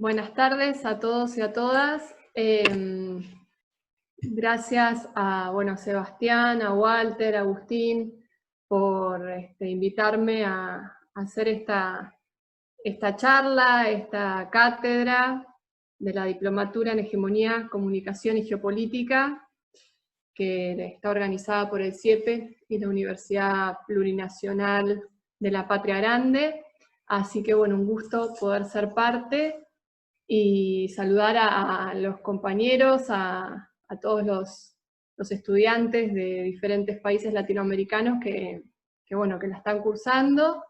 Buenas tardes a todos y a todas. Gracias a Sebastián, a Walter, a Agustín, por invitarme a hacer esta charla, esta cátedra de la Diplomatura en Hegemonía, Comunicación y Geopolítica, que está organizada por el CIEPE y la Universidad Plurinacional de la Patria Grande. Así que un gusto poder ser parte y saludar a los compañeros, a todos los estudiantes de diferentes países latinoamericanos que la están cursando,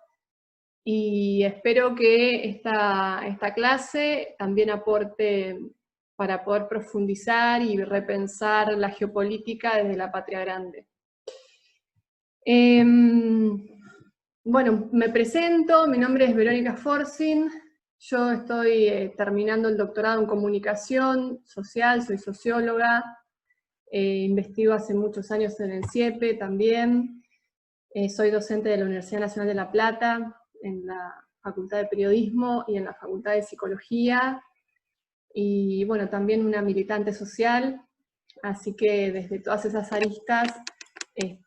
y espero que esta clase también aporte para poder profundizar y repensar la geopolítica desde la Patria Grande. Me presento, mi nombre es Verónica Forsin. Yo estoy terminando el doctorado en comunicación social, soy socióloga, investigo hace muchos años en el CIEPE también, soy docente de la Universidad Nacional de La Plata, en la Facultad de Periodismo y en la Facultad de Psicología, y también una militante social, así que desde todas esas aristas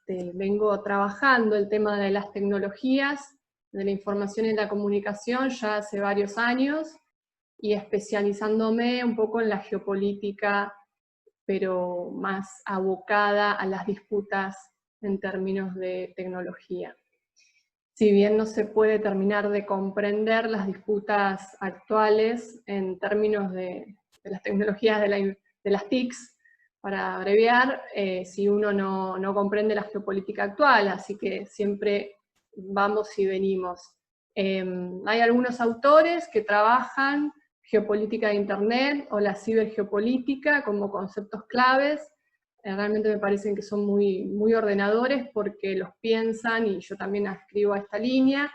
vengo trabajando el tema de las tecnologías, de la información y la comunicación ya hace varios años, y especializándome un poco en la geopolítica, pero más abocada a las disputas en términos de tecnología. Si bien no se puede terminar de comprender las disputas actuales en términos de las tecnologías de las TICs, para abreviar, si uno no comprende la geopolítica actual, así que siempre vamos y venimos. Hay algunos autores que trabajan geopolítica de Internet o la cibergeopolítica como conceptos claves. Realmente me parecen que son muy ordenadores porque los piensan, y yo también escribo a esta línea,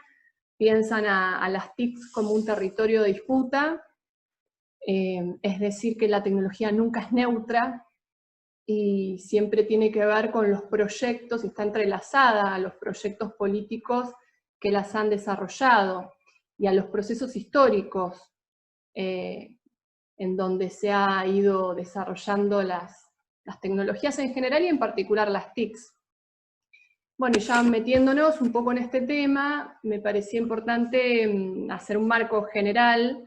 piensan a las TICs como un territorio de disputa, es decir, que la tecnología nunca es neutra, y siempre tiene que ver con los proyectos, y está entrelazada a los proyectos políticos que las han desarrollado, y a los procesos históricos en donde se ha ido desarrollando las tecnologías en general, y en particular las TICs. Y ya metiéndonos un poco en este tema, me parecía importante hacer un marco general,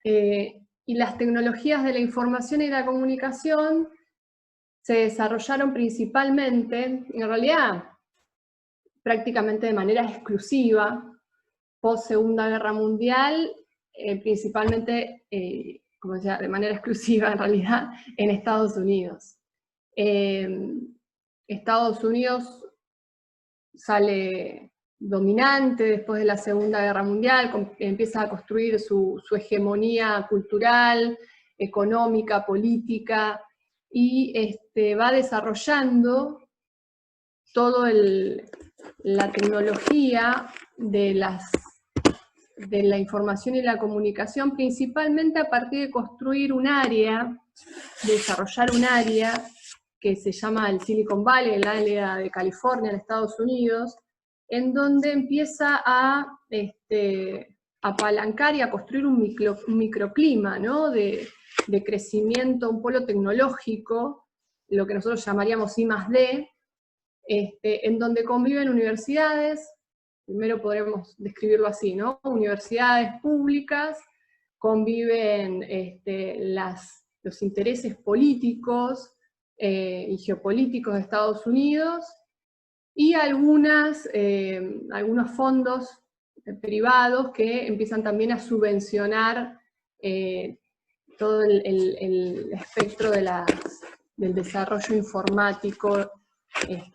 y las tecnologías de la información y la comunicación se desarrollaron principalmente, en realidad prácticamente de manera exclusiva, post Segunda Guerra Mundial, principalmente, como decía, de manera exclusiva en realidad, en Estados Unidos. Estados Unidos sale dominante después de la Segunda Guerra Mundial, empieza a construir su hegemonía cultural, económica, política, y va desarrollando toda la tecnología de la información y la comunicación, principalmente a partir de construir un área, de desarrollar un área que se llama el Silicon Valley, el área de California, en Estados Unidos, en donde empieza a apalancar y a construir un microclima, ¿no?, de crecimiento, un polo tecnológico, lo que nosotros llamaríamos I+D, en donde conviven universidades, primero podremos describirlo así, ¿no?, universidades públicas, conviven los intereses políticos y geopolíticos de Estados Unidos, y algunos fondos privados que empiezan también a subvencionar todo el espectro del desarrollo informático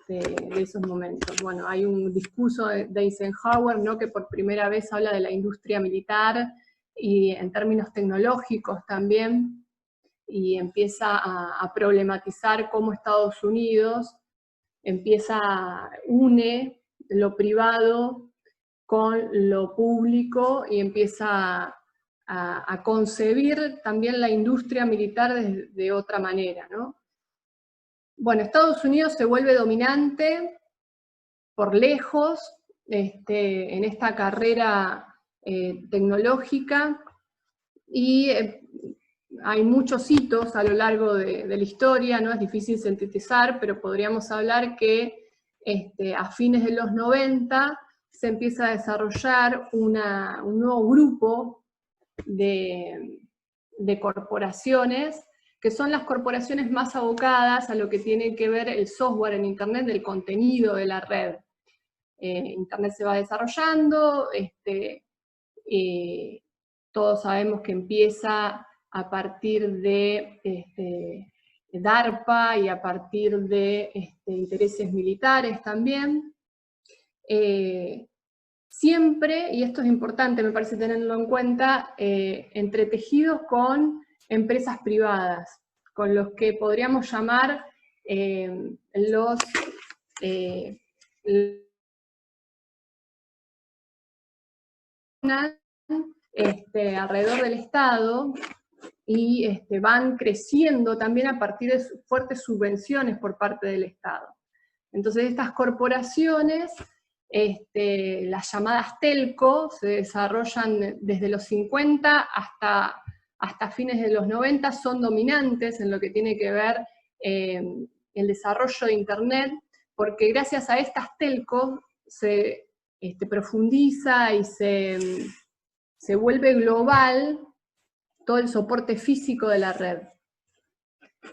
de esos momentos. Hay un discurso de Eisenhower, ¿no?, que por primera vez habla de la industria militar, y en términos tecnológicos también, y empieza a problematizar cómo Estados Unidos une lo privado con lo público, y empieza a concebir también la industria militar de otra manera, ¿no? Estados Unidos se vuelve dominante por lejos en esta carrera tecnológica, Y hay muchos hitos a lo largo de la historia, ¿no? Es difícil sintetizar, pero podríamos hablar que a fines de los 90 se empieza a desarrollar un nuevo grupo de corporaciones, que son las corporaciones más abocadas a lo que tiene que ver el software en Internet, del contenido de la red. Internet se va desarrollando, todos sabemos que empieza a partir de DARPA y a partir de intereses militares también. Siempre, y esto es importante, me parece tenerlo en cuenta, entretejidos con empresas privadas, con los que podríamos llamar los alrededor del Estado, y van creciendo también a partir de fuertes subvenciones por parte del Estado. Entonces estas corporaciones, las llamadas telco, se desarrollan desde los 50 hasta fines de los 90, son dominantes en lo que tiene que ver el desarrollo de Internet, porque gracias a estas telcos se profundiza y se vuelve global todo el soporte físico de la red.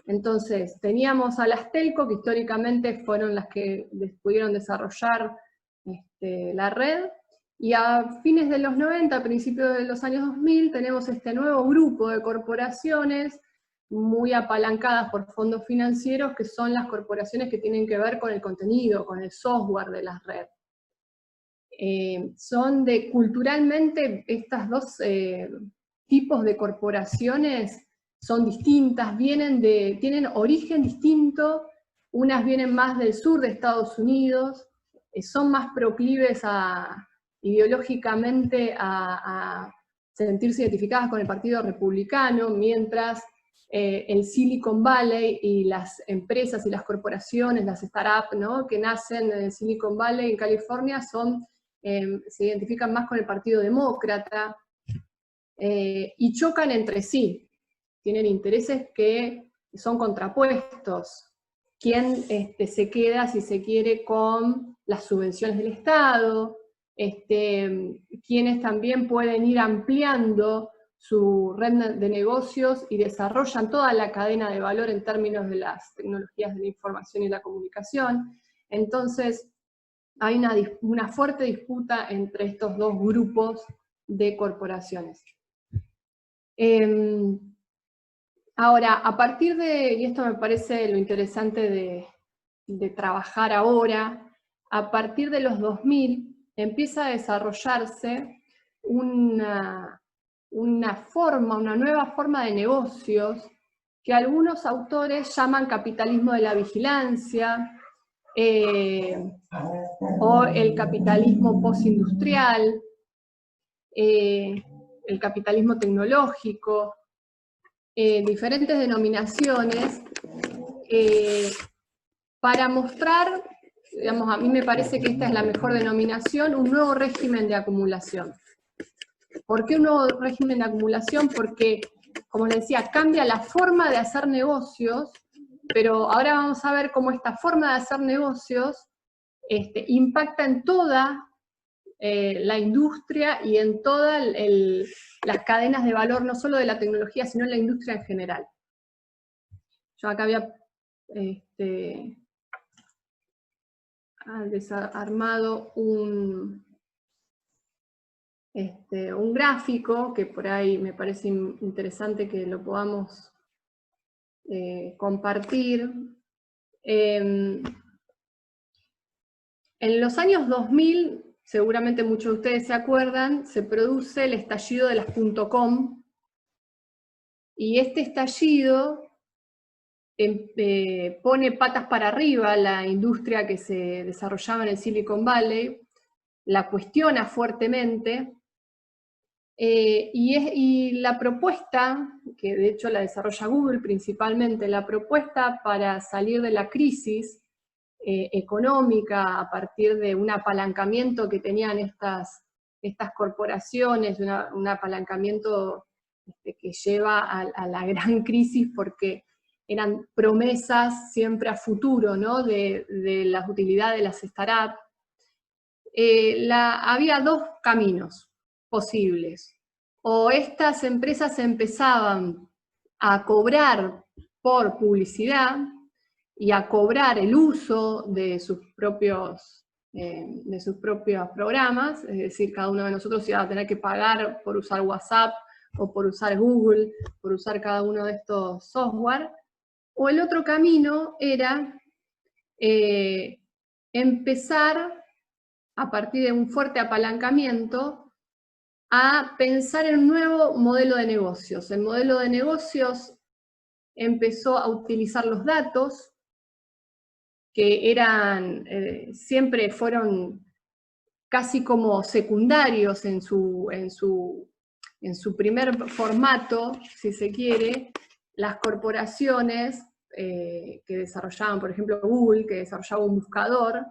Entonces, teníamos a las telco, que históricamente fueron las que pudieron desarrollar la red, y a fines de los 90, a principios de los años 2000, tenemos este nuevo grupo de corporaciones muy apalancadas por fondos financieros, que son las corporaciones que tienen que ver con el contenido, con el software de las redes. Son culturalmente, estas dos tipos de corporaciones son distintas, tienen origen distinto, unas vienen más del sur de Estados Unidos, son más proclives ideológicamente a sentirse identificadas con el Partido Republicano, mientras el Silicon Valley y las empresas y las corporaciones, las startups, ¿no?, que nacen en el Silicon Valley, en California, se identifican más con el Partido Demócrata, y chocan entre sí. Tienen intereses que son contrapuestos. ¿Quién se queda, si se quiere, con las subvenciones del Estado? Quienes también pueden ir ampliando su red de negocios y desarrollan toda la cadena de valor en términos de las tecnologías de la información y la comunicación. Entonces, hay una fuerte disputa entre estos dos grupos de corporaciones. Ahora, a partir y esto me parece lo interesante de trabajar ahora, a partir de los 2000 empieza a desarrollarse una nueva forma de negocios que algunos autores llaman capitalismo de la vigilancia, o el capitalismo postindustrial, el capitalismo tecnológico, diferentes denominaciones, para mostrar, digamos, a mí me parece que esta es la mejor denominación, un nuevo régimen de acumulación. ¿Por qué un nuevo régimen de acumulación? Porque, como les decía, cambia la forma de hacer negocios, pero ahora vamos a ver cómo esta forma de hacer negocios impacta en toda la industria y en todas las cadenas de valor, no solo de la tecnología, sino en la industria en general. Yo acá había desarmado un gráfico que por ahí me parece interesante que lo podamos compartir. En los años 2000, seguramente muchos de ustedes se acuerdan, se produce el estallido de las .com, y este estallido pone patas para arriba la industria que se desarrollaba en el Silicon Valley, la cuestiona fuertemente, y la propuesta, que de hecho la desarrolla Google principalmente, la propuesta para salir de la crisis económica a partir de un apalancamiento que tenían estas corporaciones, un apalancamiento que lleva a la gran crisis, porque eran promesas siempre a futuro, ¿no? de la utilidad de las startups. Había dos caminos posibles. O estas empresas empezaban a cobrar por publicidad y a cobrar el uso de sus propios programas, es decir, cada uno de nosotros iba a tener que pagar por usar WhatsApp o por usar Google, por usar cada uno de estos software. O el otro camino era empezar, a partir de un fuerte apalancamiento, a pensar en un nuevo modelo de negocios. El modelo de negocios empezó a utilizar los datos, que siempre fueron casi como secundarios en su primer formato, si se quiere. Las corporaciones que desarrollaban, por ejemplo, Google, que desarrollaba un buscador,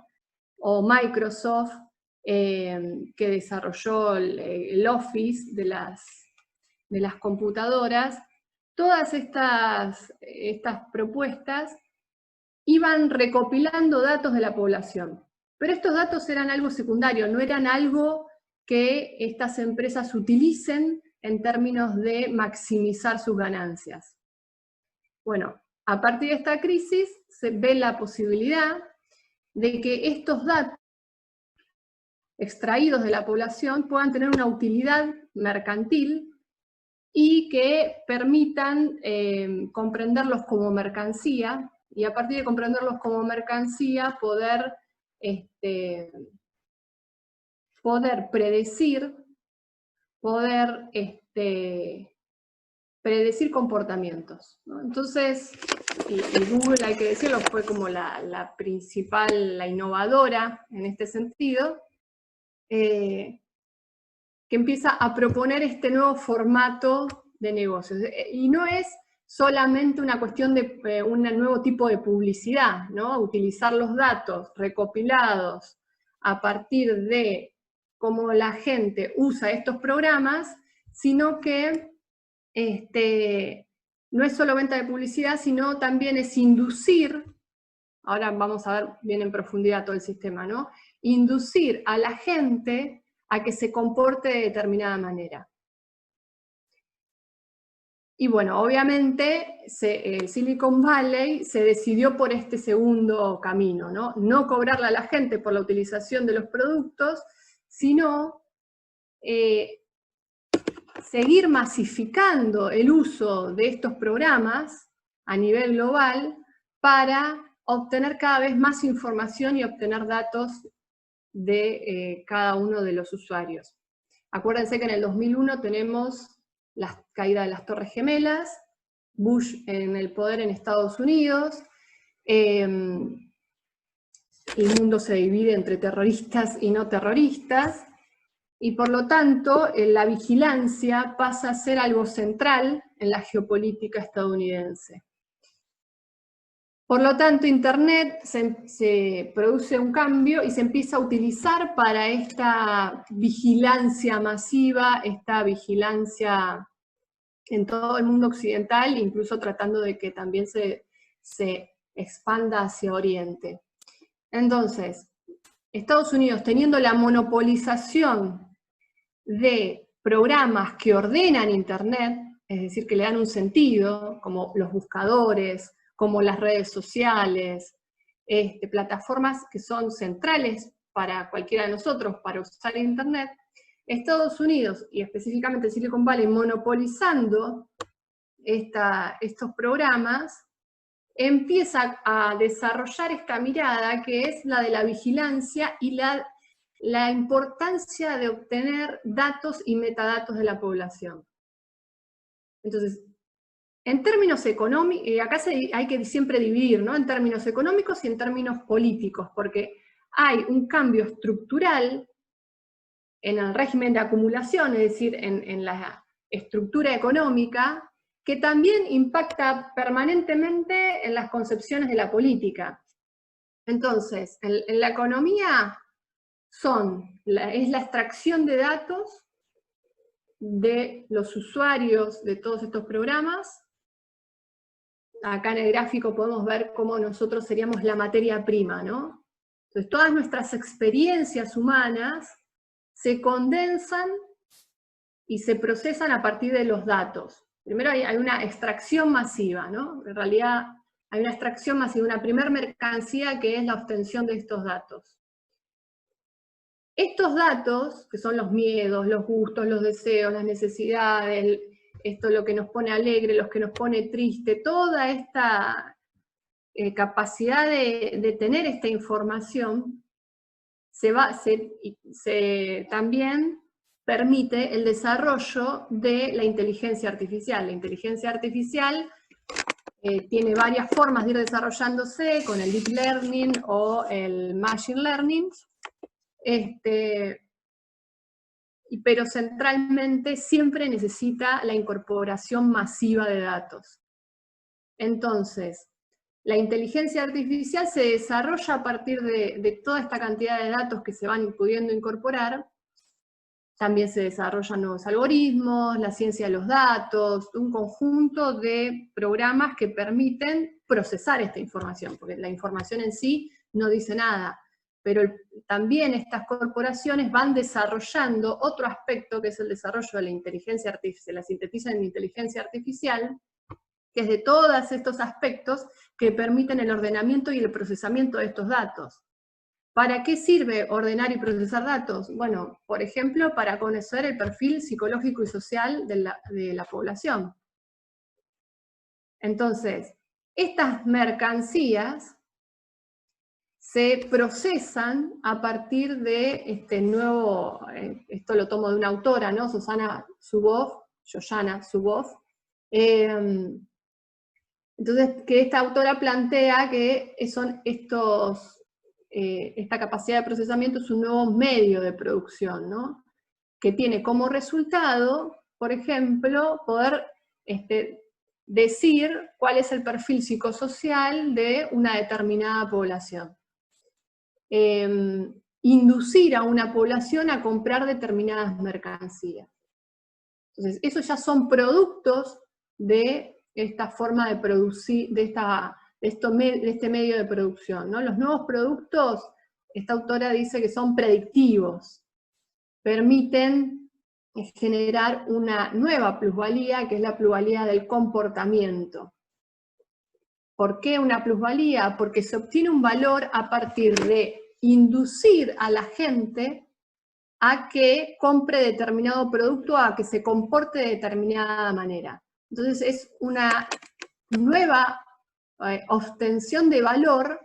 o Microsoft, que desarrolló el Office de las computadoras. Todas estas propuestas iban recopilando datos de la población. Pero estos datos eran algo secundario, no eran algo que estas empresas utilicen en términos de maximizar sus ganancias. Bueno, a partir de esta crisis se ve la posibilidad de que estos datos extraídos de la población puedan tener una utilidad mercantil y que permitan comprenderlos como mercancía, y a partir de comprenderlos como mercancía poder predecir comportamientos, ¿no? Entonces, y Google, hay que decirlo, fue como la principal, la innovadora en este sentido, que empieza a proponer este nuevo formato de negocios. Y no es solamente una cuestión de un nuevo tipo de publicidad, ¿no? Utilizar los datos recopilados a partir de cómo la gente usa estos programas, sino que no es solo venta de publicidad, sino también es inducir, ahora vamos a ver bien en profundidad todo el sistema, ¿no? Inducir a la gente a que se comporte de determinada manera. Y bueno, obviamente Silicon Valley se decidió por este segundo camino, ¿no? No cobrarle a la gente por la utilización de los productos, sino seguir masificando el uso de estos programas a nivel global para obtener cada vez más información y obtener datos de cada uno de los usuarios. Acuérdense que en el 2001 tenemos la caída de las Torres Gemelas, Bush en el poder en Estados Unidos, el mundo se divide entre terroristas y no terroristas, y por lo tanto la vigilancia pasa a ser algo central en la geopolítica estadounidense. Por lo tanto, Internet se produce un cambio y se empieza a utilizar para esta vigilancia masiva, esta vigilancia en todo el mundo occidental, incluso tratando de que también se expanda hacia Oriente. Entonces, Estados Unidos, teniendo la monopolización de programas que ordenan Internet, es decir, que le dan un sentido, como los buscadores, como las redes sociales, plataformas que son centrales para cualquiera de nosotros para usar Internet, Estados Unidos, y específicamente Silicon Valley, monopolizando estos programas, empieza a desarrollar esta mirada que es la de la vigilancia y la importancia de obtener datos y metadatos de la población. Entonces, en términos económicos, acá hay que siempre dividir, ¿no? En términos económicos y en términos políticos, porque hay un cambio estructural en el régimen de acumulación, es decir, en la estructura económica, que también impacta permanentemente en las concepciones de la política. Entonces, en la economía es la extracción de datos de los usuarios de todos estos programas. Acá en el gráfico podemos ver cómo nosotros seríamos la materia prima, ¿no? Entonces, todas nuestras experiencias humanas se condensan y se procesan a partir de los datos. Primero hay una extracción masiva, ¿no? En realidad hay una extracción masiva, una primer mercancía que es la obtención de estos datos. Estos datos, que son los miedos, los gustos, los deseos, las necesidades, esto lo que nos pone alegre, lo que nos pone triste, toda esta capacidad de tener esta información, también permite el desarrollo de la inteligencia artificial. La inteligencia artificial tiene varias formas de ir desarrollándose, con el deep learning o el machine learning, pero centralmente siempre necesita la incorporación masiva de datos. Entonces, la inteligencia artificial se desarrolla a partir de toda esta cantidad de datos que se van pudiendo incorporar. También se desarrollan nuevos algoritmos, la ciencia de los datos, un conjunto de programas que permiten procesar esta información, porque la información en sí no dice nada, pero también estas corporaciones van desarrollando otro aspecto que es el desarrollo de la inteligencia artificial, la sintetizan en inteligencia artificial, que es de todos estos aspectos que permiten el ordenamiento y el procesamiento de estos datos. ¿Para qué sirve ordenar y procesar datos? Bueno, por ejemplo, para conocer el perfil psicológico y social de la población. Entonces, estas mercancías se procesan a partir de este nuevo, esto lo tomo de una autora, ¿no? Shoshana Zuboff. Entonces, que esta autora plantea que son esta capacidad de procesamiento es un nuevo medio de producción, ¿no? Que tiene como resultado, por ejemplo, poder decir cuál es el perfil psicosocial de una determinada población. Inducir a una población a comprar determinadas mercancías. Entonces, esos ya son productos de esta forma de producir, de este medio de producción, ¿no? Los nuevos productos, esta autora dice que son predictivos, permiten generar una nueva plusvalía, que es la plusvalía del comportamiento. ¿Por qué una plusvalía? Porque se obtiene un valor a partir de inducir a la gente a que compre determinado producto, a que se comporte de determinada manera. Entonces es una nueva obtención de valor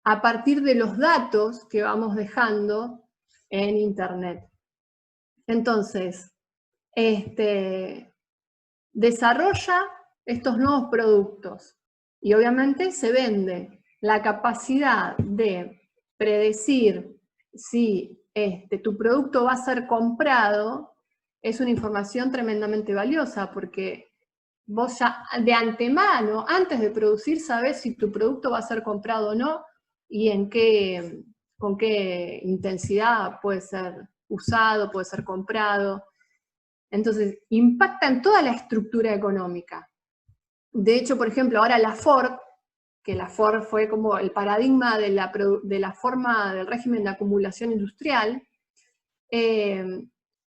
a partir de los datos que vamos dejando en Internet. Entonces, desarrolla estos nuevos productos y obviamente se vende. La capacidad de predecir si tu producto va a ser comprado es una información tremendamente valiosa, porque vos ya de antemano, antes de producir, sabés si tu producto va a ser comprado o no, y con qué intensidad puede ser usado, puede ser comprado. Entonces, impacta en toda la estructura económica. De hecho, por ejemplo, ahora la Ford, que la Ford fue como el paradigma de la forma del régimen de acumulación industrial,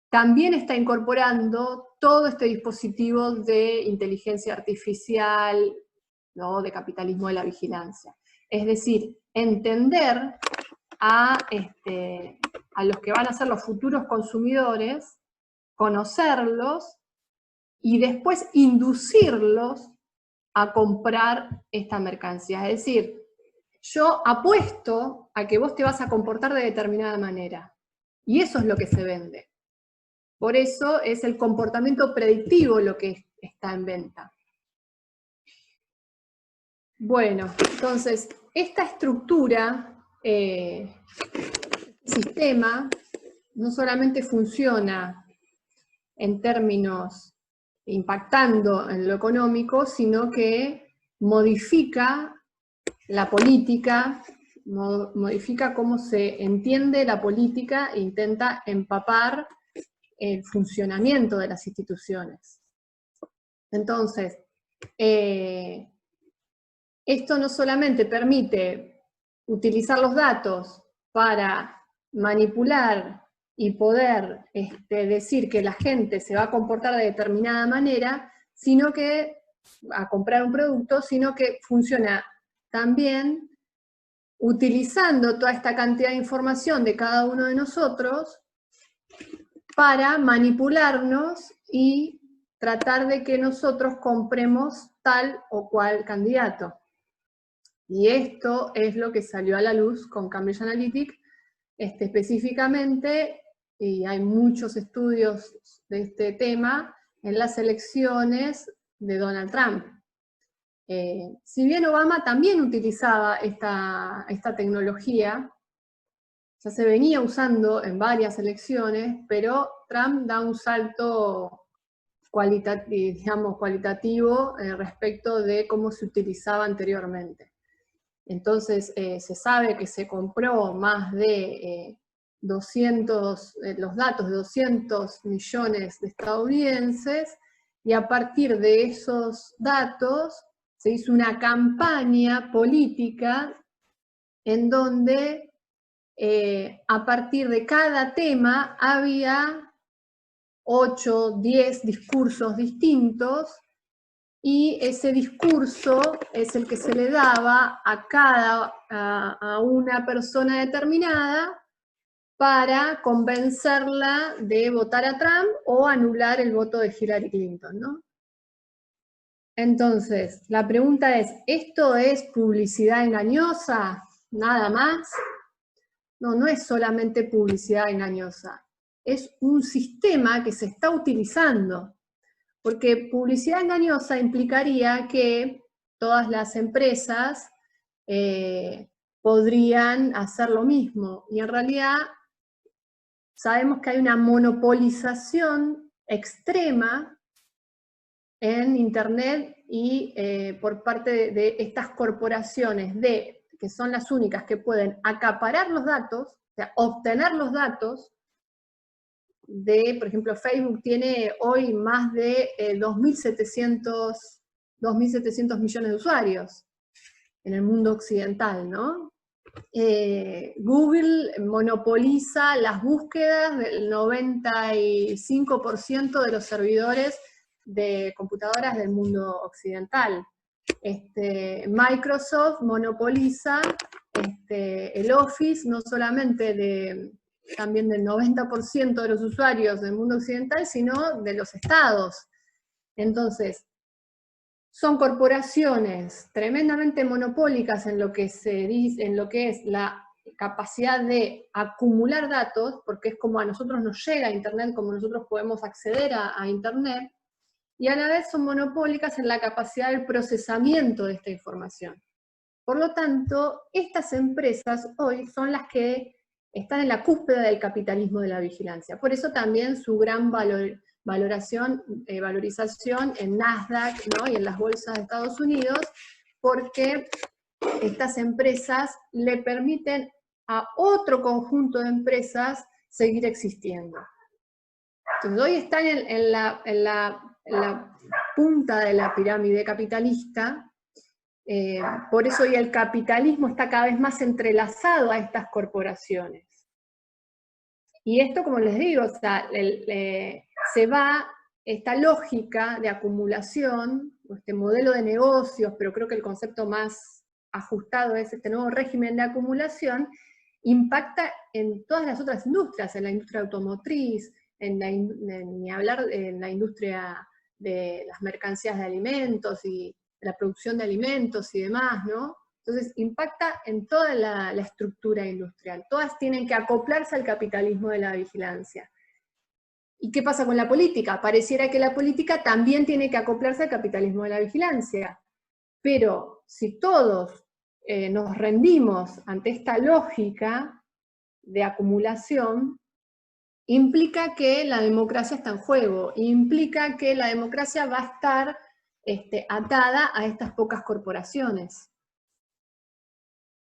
también está incorporando todo este dispositivo de inteligencia artificial, ¿no? De capitalismo de la vigilancia. Es decir, entender a los que van a ser los futuros consumidores, conocerlos y después inducirlos a comprar esta mercancía. Es decir, yo apuesto a que vos te vas a comportar de determinada manera. Y eso es lo que se vende. Por eso es el comportamiento predictivo lo que está en venta. Bueno, entonces, esta estructura, sistema, no solamente funciona en términos impactando en lo económico, sino que modifica la política, modifica cómo se entiende la política e intenta empapar el funcionamiento de las instituciones. Entonces, esto no solamente permite utilizar los datos para manipular y poder decir que la gente se va a comportar de determinada manera, sino que a comprar un producto, sino que funciona también utilizando toda esta cantidad de información de cada uno de nosotros para manipularnos y tratar de que nosotros compremos tal o cual candidato. Y esto es lo que salió a la luz con Cambridge Analytica, específicamente, y hay muchos estudios de este tema, en las elecciones de Donald Trump. Si bien Obama también utilizaba esta tecnología, ya se venía usando en varias elecciones, pero Trump da un salto cualitativo respecto de cómo se utilizaba anteriormente. Entonces, se sabe que se compró más de los datos de 200 millones de estadounidenses, y a partir de esos datos se hizo una campaña política en donde a partir de cada tema había 8, 10 discursos distintos, y ese discurso es el que se le daba a una persona determinada para convencerla de votar a Trump o anular el voto de Hillary Clinton, ¿no? Entonces, la pregunta es, ¿esto es publicidad engañosa? ¿Nada más? No, no es solamente publicidad engañosa, es un sistema que se está utilizando. Porque publicidad engañosa implicaría que todas las empresas podrían hacer lo mismo. Y en realidad sabemos que hay una monopolización extrema en Internet y por parte de estas corporaciones que son las únicas que pueden acaparar los datos, o sea, obtener los datos. Por ejemplo, Facebook tiene hoy más de 2.700 millones de usuarios en el mundo occidental, ¿no? Google monopoliza las búsquedas del 95% de los servidores de computadoras del mundo occidental. Microsoft monopoliza el Office, no solamente también del 90% de los usuarios del mundo occidental, sino de los estados. Entonces, son corporaciones tremendamente monopólicas en lo que es la capacidad de acumular datos, porque es como a nosotros nos llega a Internet, como nosotros podemos acceder a Internet, y a la vez son monopólicas en la capacidad del procesamiento de esta información. Por lo tanto, estas empresas hoy son las que están en la cúspide del capitalismo de la vigilancia. Por eso también su gran valorización en Nasdaq, ¿no? Y en las bolsas de Estados Unidos, porque estas empresas le permiten a otro conjunto de empresas seguir existiendo. Entonces hoy están en la punta de la pirámide capitalista. Por eso hoy el capitalismo está cada vez más entrelazado a estas corporaciones. Y esto, como les digo, o sea, se va esta lógica de acumulación, este modelo de negocios, pero creo que el concepto más ajustado es este nuevo régimen de acumulación, impacta en todas las otras industrias, en la industria automotriz, ni hablar en la industria de las mercancías de alimentos y la producción de alimentos y demás, ¿no? Entonces impacta en toda la estructura industrial. Todas tienen que acoplarse al capitalismo de la vigilancia. ¿Y qué pasa con la política? Pareciera que la política también tiene que acoplarse al capitalismo de la vigilancia. Pero si todos nos rendimos ante esta lógica de acumulación, implica que la democracia está en juego, implica que la democracia va a estar atada a estas pocas corporaciones.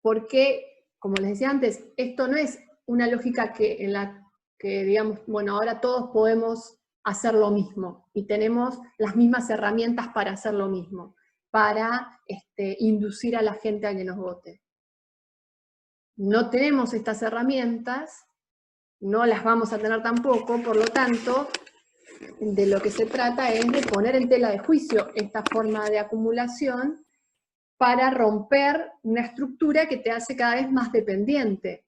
Porque, como les decía antes, esto no es una lógica en la que digamos, bueno, ahora todos podemos hacer lo mismo, y tenemos las mismas herramientas para hacer lo mismo, para inducir a la gente a que nos vote. No tenemos estas herramientas, no las vamos a tener tampoco, por lo tanto, de lo que se trata es de poner en tela de juicio esta forma de acumulación para romper una estructura que te hace cada vez más dependiente.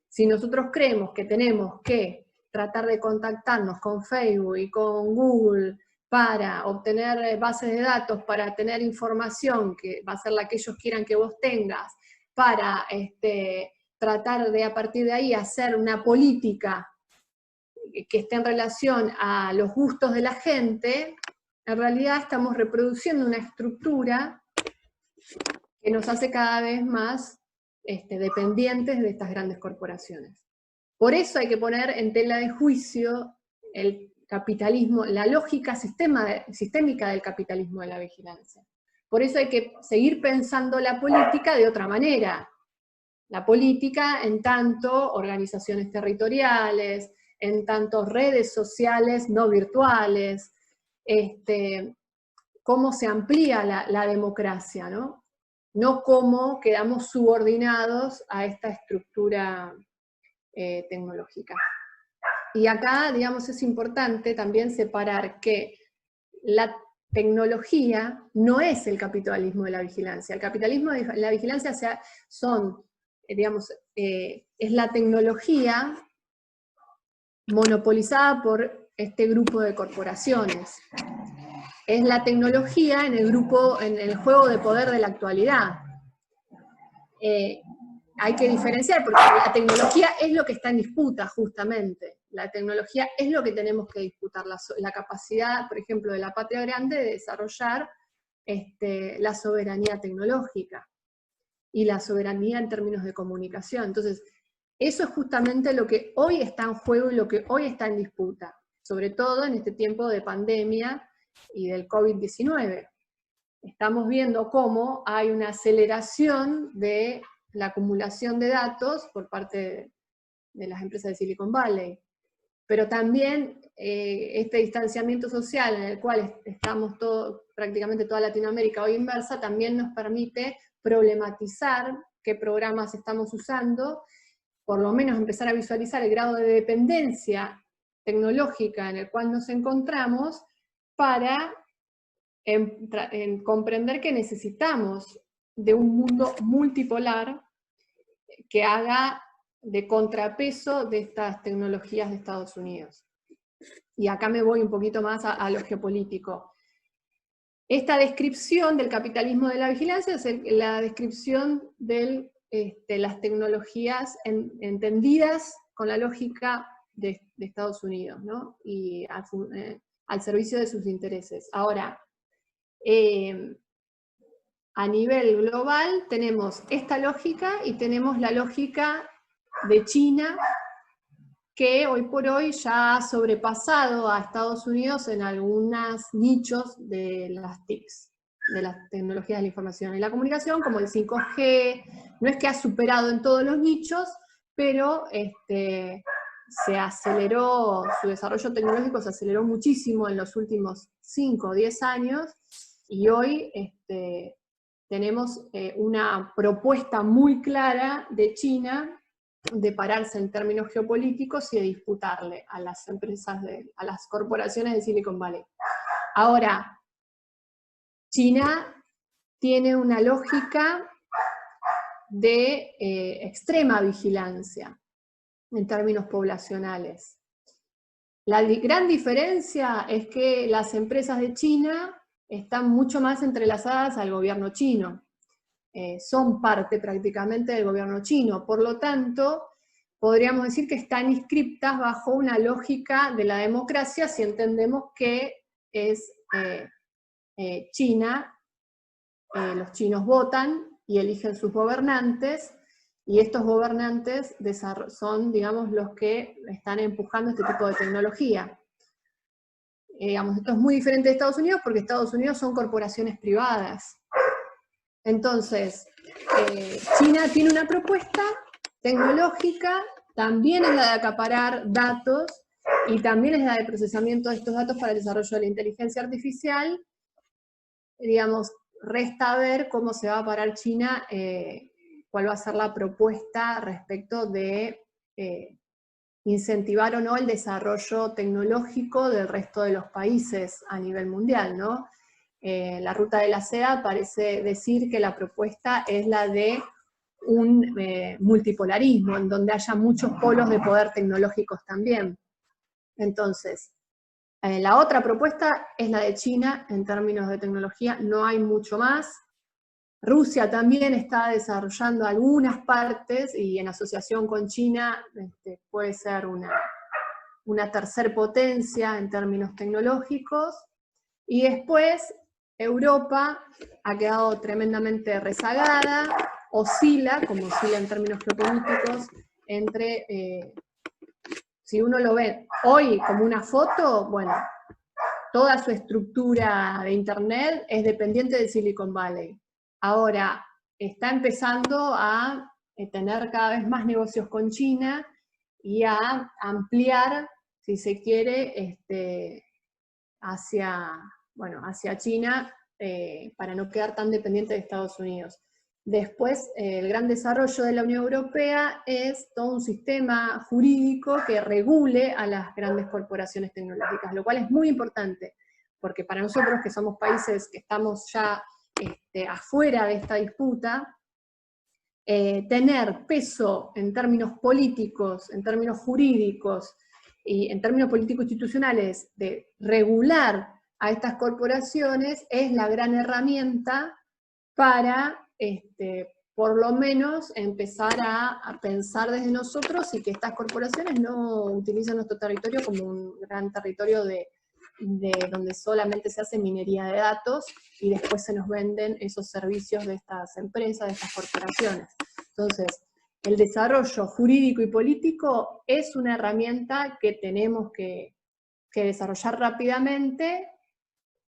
Si nosotros creemos que tenemos que tratar de contactarnos con Facebook y con Google para obtener bases de datos, para tener información que va a ser la que ellos quieran que vos tengas, para tratar de a partir de ahí hacer una política que esté en relación a los gustos de la gente, en realidad estamos reproduciendo una estructura que nos hace cada vez más dependientes de estas grandes corporaciones. Por eso hay que poner en tela de juicio el capitalismo, la lógica sistémica del capitalismo de la vigilancia. Por eso hay que seguir pensando la política de otra manera. La política en tanto organizaciones territoriales, en tanto redes sociales no virtuales, cómo se amplía la democracia, ¿no? No cómo quedamos subordinados a esta estructura tecnológica. Y acá, digamos, es importante también separar que la tecnología no es el capitalismo de la vigilancia. El capitalismo de la vigilancia es la tecnología monopolizada por este grupo de corporaciones. Es la tecnología en el juego de poder de la actualidad. Hay que diferenciar, porque la tecnología es lo que está en disputa, justamente. La tecnología es lo que tenemos que disputar, la capacidad, por ejemplo, de la patria grande de desarrollar la soberanía tecnológica y la soberanía en términos de comunicación. Entonces, eso es justamente lo que hoy está en juego y lo que hoy está en disputa, sobre todo en este tiempo de pandemia y del COVID-19. Estamos viendo cómo hay una aceleración de la acumulación de datos por parte de las empresas de Silicon Valley. Pero también este distanciamiento social en el cual estamos prácticamente toda Latinoamérica hoy inmersa, también nos permite problematizar qué programas estamos usando, por lo menos empezar a visualizar el grado de dependencia tecnológica en el cual nos encontramos, para comprender que necesitamos de un mundo multipolar que haga de contrapeso de estas tecnologías de Estados Unidos. Y acá me voy un poquito más a lo geopolítico. Esta descripción del capitalismo de la vigilancia es la descripción de las tecnologías entendidas con la lógica de Estados Unidos, ¿no? Y al servicio de sus intereses. Ahora, a nivel global tenemos esta lógica y tenemos la lógica de China, que hoy por hoy ya ha sobrepasado a Estados Unidos en algunos nichos de las TICs, de las tecnologías de la información y la comunicación, como el 5G. No es que ha superado en todos los nichos, pero se aceleró, su desarrollo tecnológico se aceleró muchísimo en los últimos 5 o 10 años, y hoy tenemos una propuesta muy clara de China de pararse en términos geopolíticos y de disputarle a las empresas, a las corporaciones de Silicon Valley. Ahora, China tiene una lógica de extrema vigilancia en términos poblacionales. La gran diferencia es que las empresas de China están mucho más entrelazadas al gobierno chino. Son parte prácticamente del gobierno chino, por lo tanto, podríamos decir que están inscriptas bajo una lógica de la democracia, si entendemos que es China, los chinos votan y eligen sus gobernantes, y estos gobernantes son, digamos, los que están empujando este tipo de tecnología. Esto es muy diferente de Estados Unidos, porque Estados Unidos son corporaciones privadas. Entonces, China tiene una propuesta tecnológica también es la de acaparar datos y también es la de procesamiento de estos datos para el desarrollo de la inteligencia artificial. Digamos, resta ver cómo se va a parar China, cuál va a ser la propuesta respecto de incentivar o no el desarrollo tecnológico del resto de los países a nivel mundial, ¿no? La ruta de la seda parece decir que la propuesta es la de un multipolarismo, en donde haya muchos polos de poder tecnológicos también. Entonces, la otra propuesta es la de China en términos de tecnología, no hay mucho más. Rusia también está desarrollando algunas partes y en asociación con China puede ser una tercer potencia en términos tecnológicos. Y después Europa ha quedado tremendamente rezagada, oscila, como oscila en términos geopolíticos, entre, si uno lo ve hoy como una foto, bueno, toda su estructura de Internet es dependiente de Silicon Valley. Ahora está empezando a tener cada vez más negocios con China y a ampliar, si se quiere, hacia China para no quedar tan dependiente de Estados Unidos. Después, el gran desarrollo de la Unión Europea es todo un sistema jurídico que regule a las grandes corporaciones tecnológicas, lo cual es muy importante, porque para nosotros que somos países que estamos ya afuera de esta disputa, tener peso en términos políticos, en términos jurídicos y en términos político-institucionales de regular a estas corporaciones es la gran herramienta para por lo menos empezar a pensar desde nosotros y que estas corporaciones no utilicen nuestro territorio como un gran territorio de donde solamente se hace minería de datos y después se nos venden esos servicios de estas empresas, de estas corporaciones. Entonces, el desarrollo jurídico y político es una herramienta que tenemos que desarrollar rápidamente,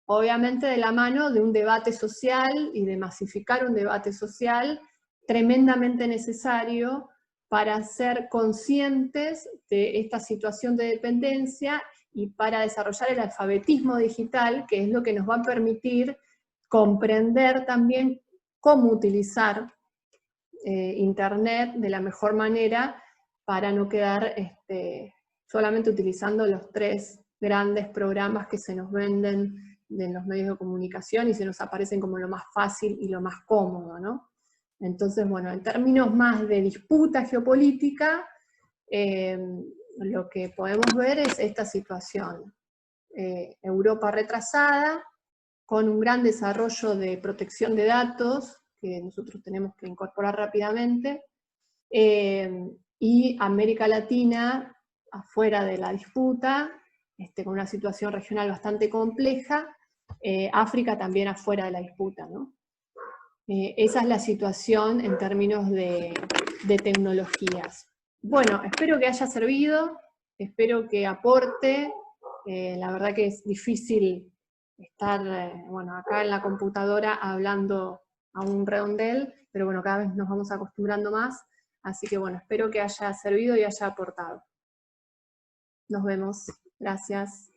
obviamente de la mano de un debate social y de masificar un debate social tremendamente necesario para ser conscientes de esta situación de dependencia y para desarrollar el alfabetismo digital, que es lo que nos va a permitir comprender también cómo utilizar Internet de la mejor manera para no quedar solamente utilizando los 3 grandes programas que se nos venden en los medios de comunicación y se nos aparecen como lo más fácil y lo más cómodo, ¿no? Entonces, bueno, en términos más de disputa geopolítica, lo que podemos ver es esta situación. Europa retrasada, con un gran desarrollo de protección de datos, que nosotros tenemos que incorporar rápidamente, y América Latina afuera de la disputa, con una situación regional bastante compleja, África también afuera de la disputa, ¿no? Esa es la situación en términos de tecnologías. Bueno, espero que haya servido, espero que aporte, la verdad que es difícil estar acá en la computadora hablando a un redondel, pero bueno, cada vez nos vamos acostumbrando más, así que bueno, espero que haya servido y haya aportado. Nos vemos, gracias.